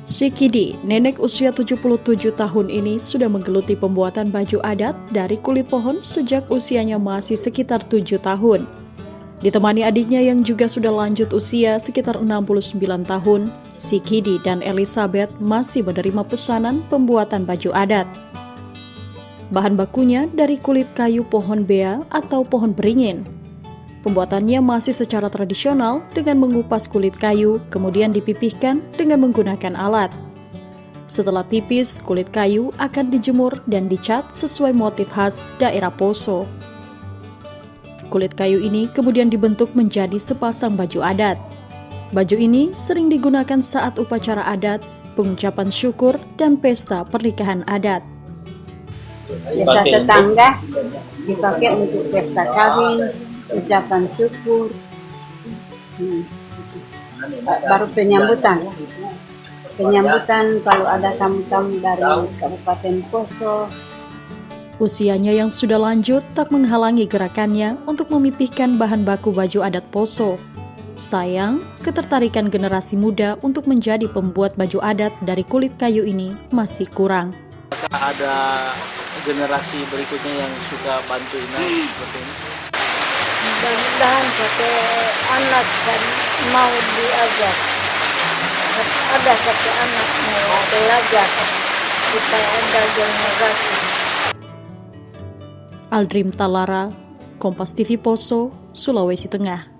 Si Kidi, nenek usia 77 tahun ini sudah menggeluti pembuatan baju adat dari kulit pohon sejak usianya masih sekitar 7 tahun. Ditemani adiknya yang juga sudah lanjut usia sekitar 69 tahun, si Kidi dan Elizabeth masih menerima pesanan pembuatan baju adat. Bahan bakunya dari kulit kayu pohon bea atau pohon beringin. Pembuatannya masih secara tradisional dengan mengupas kulit kayu, kemudian dipipihkan dengan menggunakan alat. Setelah tipis, kulit kayu akan dijemur dan dicat sesuai motif khas daerah Poso. Kulit kayu ini kemudian dibentuk menjadi sepasang baju adat. Baju ini sering digunakan saat upacara adat, pengucapan syukur, dan pesta pernikahan adat. Biasa tetangga dipakai untuk pesta kawin, ucapan syukur, baru penyambutan kalau ada tamu-tamu dari Kabupaten Poso. Usianya yang sudah lanjut tak menghalangi gerakannya untuk memipihkan bahan baku baju adat Poso. Sayang, ketertarikan generasi muda untuk menjadi pembuat baju adat dari kulit kayu ini masih kurang. Ada generasi berikutnya yang suka bantu ini seperti ini? Mudah-mudahan satu anak kan mau diajar, ada satu anak mau belajar supaya ada generasi. Aldrim Talara, Kompas TV Poso, Sulawesi Tengah.